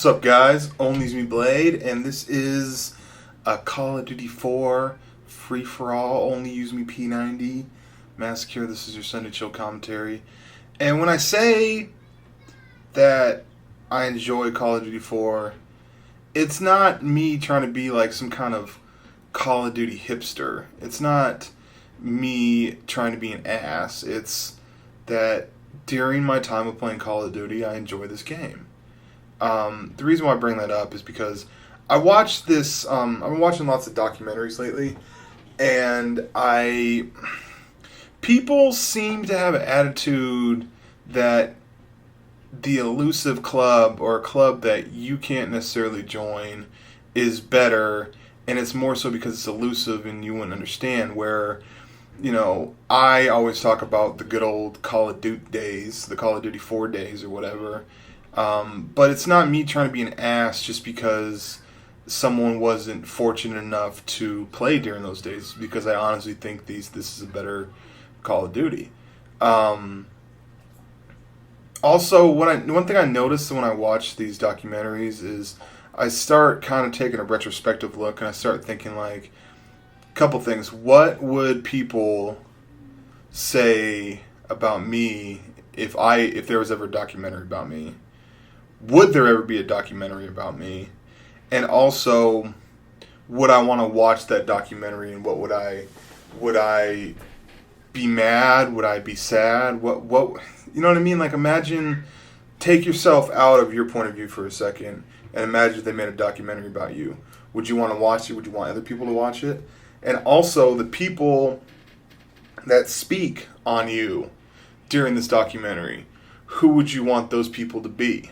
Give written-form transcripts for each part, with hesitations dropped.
What's up, guys? ONLYUSEmeBLADE, and this is a Call of Duty 4 free-for-all, Only Use Me P90 Massacre. This is your Sunday Chill commentary. And when I say that I enjoy Call of Duty 4, it's not me trying to be like some kind of Call of Duty hipster. It's not me trying to be an ass. It's that during my time of playing Call of Duty, I enjoy this game. The reason why I bring that up is because I watched this, I've been watching lots of documentaries lately, and people seem to have an attitude that the elusive club, or a club that you can't necessarily join, is better, and it's more so because it's elusive and you wouldn't understand, where, you know, I always talk about the good old Call of Duty days, the Call of Duty 4 days or whatever. But it's not me trying to be an ass just because someone wasn't fortunate enough to play during those days, because I honestly think this is a better Call of Duty. Also, one thing I noticed when I watch these documentaries is I start kind of taking a retrospective look, and I start thinking, like, a couple things. What would people say about me if there was ever a documentary about me? Would there ever be a documentary about me? And also, would I want to watch that documentary, and would I be mad? Would I be sad? What you know what I mean? Like, imagine, take yourself out of your point of view for a second, and imagine if they made a documentary about you. Would you want to watch it? Would you want other people to watch it? And also, the people that speak on you during this documentary, who would you want those people to be?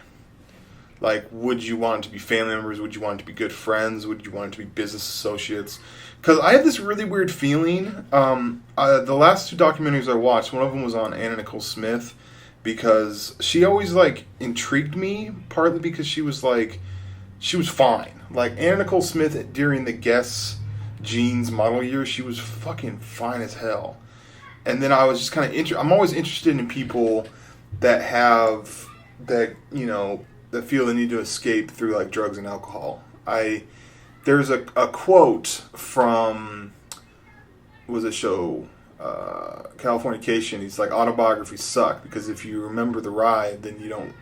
Like, would you want it to be family members? Would you want it to be good friends? Would you want it to be business associates? Because I have this really weird feeling. The last two documentaries I watched, one of them was on Anna Nicole Smith, because she always, like, intrigued me, partly because she was fine. Like, Anna Nicole Smith, during the Guess Jeans model year, she was fucking fine as hell. And then I was just kind of I'm always interested in people that that feel the need to escape through, like, drugs and alcohol. There's a quote from, was a show, Californication. He's like, autobiographies suck, because if you remember the ride, then you don't,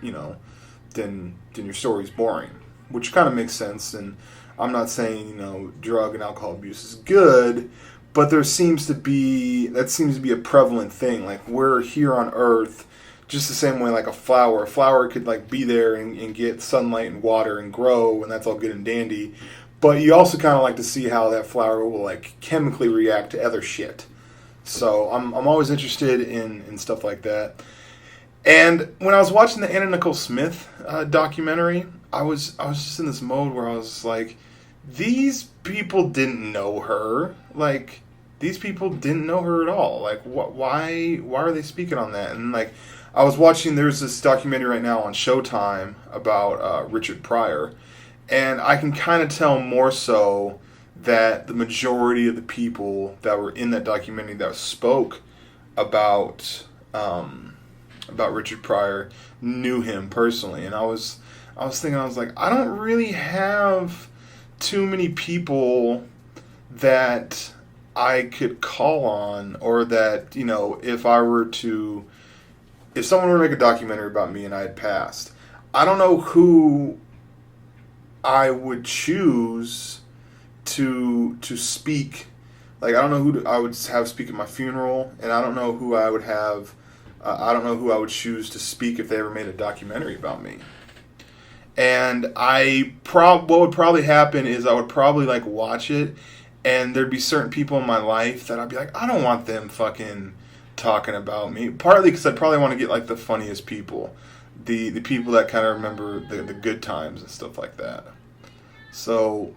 then your story's boring, which kind of makes sense. And I'm not saying, drug and alcohol abuse is good, but that seems to be a prevalent thing. Like, we're here on Earth just the same way, like a flower. A flower could, like, be there and get sunlight and water and grow, and that's all good and dandy. But you also kind of like to see how that flower will, like, chemically react to other shit. So I'm always interested in stuff like that. And when I was watching the Anna Nicole Smith documentary, I was just in this mode where I was like, these people didn't know her. Like, these people didn't know her at all. Like, why are they speaking on that? And, like, I was watching, there's this documentary right now on Showtime about Richard Pryor, and I can kind of tell more so that the majority of the people that were in that documentary that spoke about Richard Pryor knew him personally. And I was thinking, I was like, I don't really have too many people that I could call on, or that, if someone were to make a documentary about me and I had passed, I don't know who I would choose to speak. Like, I don't know who I would have speak at my funeral, and I don't know who I would have. I don't know who I would choose to speak if they ever made a documentary about me. And what would probably happen is I would probably, like, watch it, and there'd be certain people in my life that I'd be like, I don't want them fucking talking about me. Partly because I'd probably want to get, like, the funniest people, the people that kind of remember the good times and stuff like that. So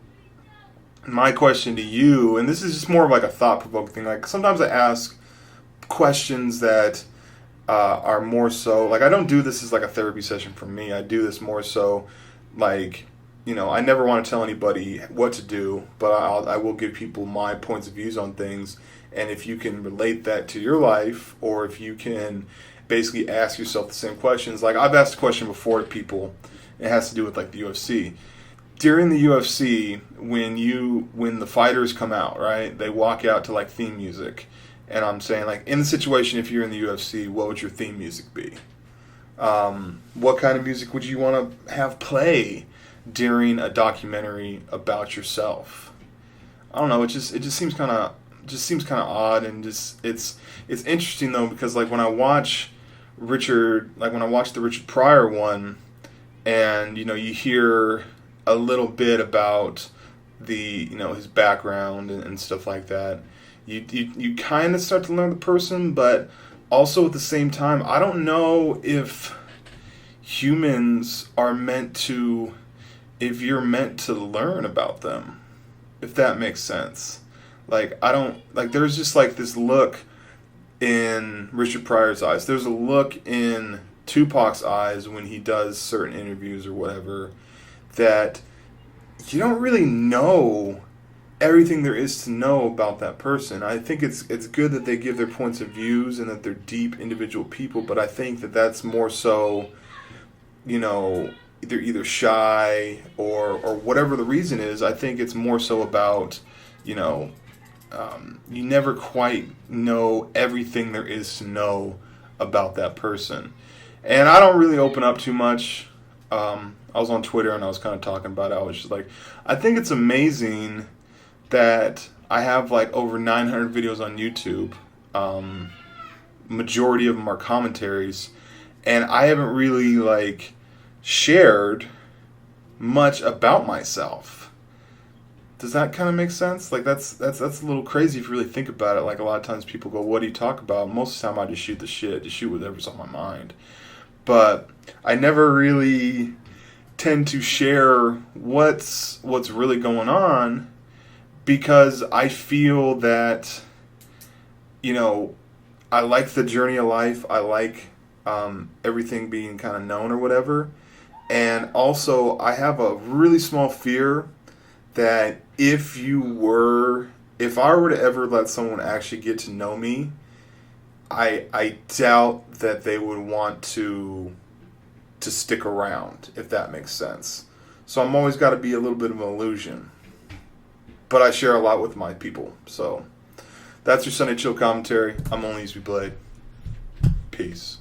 my question to you, and this is just more of like a thought-provoking thing, like, sometimes I ask questions that are more so, like, I don't do this as like a therapy session for me. I do this more so, like, I never want to tell anybody what to do, but I will give people my points of views on things. And if you can relate that to your life, or if you can basically ask yourself the same questions. Like, I've asked a question before to people, It has to do with like the UFC. During the UFC, when the fighters come out, right, they walk out to like theme music, and I'm saying like in the situation, if you're in the UFC, what would your theme music be? What kind of music would you want to have play during a documentary about yourself? I don't know. It just seems kind of odd, and just it's interesting though, because like when I watch the Richard Pryor one, and you hear a little bit about the his background and stuff like that. You kind of start to learn the person, but also at the same time, I don't know if humans are if you're meant to learn about them, if that makes sense. Like there's just like this look in Richard Pryor's eyes. There's a look in Tupac's eyes when he does certain interviews or whatever, that you don't really know everything there is to know about that person. I think it's good that they give their points of views and that they're deep individual people, but I think that that's more so, either shy or whatever the reason is. I think it's more so about, you never quite know everything there is to know about that person. And I don't really open up too much. I was on Twitter and I was kind of talking about it. I was just like, I think it's amazing that I have like over 900 videos on YouTube. Majority of them are commentaries, and I haven't really like shared much about myself. Does that kind of make sense? Like that's a little crazy if you really think about it. Like a lot of times people go, "What do you talk about?" Most of the time I just shoot the shit, just shoot whatever's on my mind. But I never really tend to share what's really going on, because I feel that I like the journey of life. I like everything being kind of known or whatever. And also I have a really small fear that if I were to ever let someone actually get to know me, I doubt that they would want to stick around, if that makes sense. So I'm always got to be a little bit of an illusion. But I share a lot with my people. So that's your Sunday Chill Commentary. I'm ONLYUSEmeBLADE. Peace.